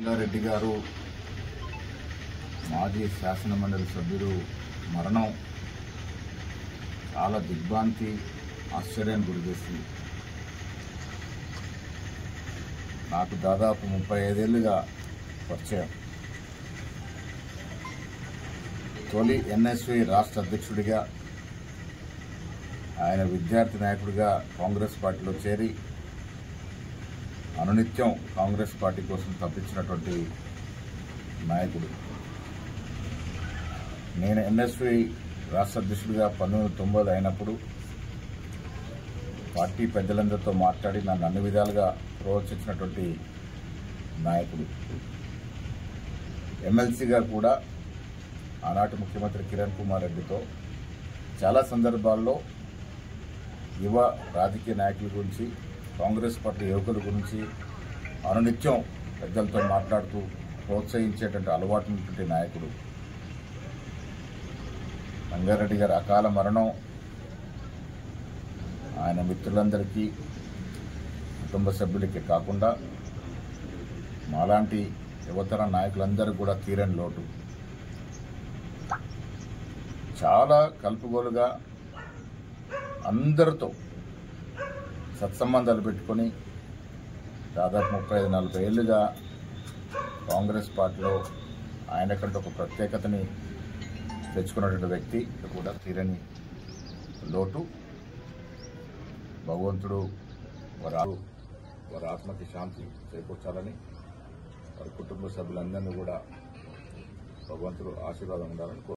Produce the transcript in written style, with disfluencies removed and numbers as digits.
రంగారెడ్డి గారు మాజీ శాసనమండలి సభ్యుడు మరణం చాలా దిగ్భ్రాంతి ఆశ్చర్యాన్ని గురిచేసింది. నాకు దాదాపు 35 ఏళ్లుగా పరిచయం. తొలి ఎన్ఎస్వి రాష్ట్ర అధ్యక్షుడిగా, ఆయన విద్యార్థి నాయకుడిగా కాంగ్రెస్ పార్టీలో చేరి అనునిత్యం కాంగ్రెస్ పార్టీ కోసం తప్పించినటువంటి నాయకుడు. నేను ఎన్ఎస్వి రాష్ట్ర అధ్యక్షుడిగా 1990 అయినప్పుడు పార్టీ పెద్దలందరితో మాట్లాడి నన్ను అన్ని విధాలుగా ప్రోత్సహించినటువంటి నాయకుడు. ఎమ్మెల్సీగా కూడా ఆనాటి ముఖ్యమంత్రి కిరణ్ కుమార్ రెడ్డితో చాలా సందర్భాల్లో యువ రాజకీయ నాయకుల గురించి, కాంగ్రెస్ పార్టీ యువకుల గురించి అనునిత్యం పెద్దలతో మాట్లాడుతూ ప్రోత్సహించేటువంటి అలవాటు ఉన్నటువంటి నాయకుడు. రంగారెడ్డి గారి అకాల మరణం ఆయన మిత్రులందరికీ, కుటుంబ సభ్యులకి కాకుండా మాలాంటి యువతర నాయకులందరూ కూడా తీరని లోటు. చాలా కలుపుగోలుగా అందరితో సత్సంబంధాలు పెట్టుకొని దాదాపు 35-40 ఏళ్లుగా కాంగ్రెస్ పార్టీలో ఆయనకంటే ఒక ప్రత్యేకతని తెచ్చుకున్నటువంటి వ్యక్తి కూడా తీరని లోటు. భగవంతుడు వారి ఆత్మకి శాంతి చేకూర్చాలని, వారి కుటుంబ సభ్యులందరినీ కూడా భగవంతుడు ఆశీర్వాదం ఉండాలని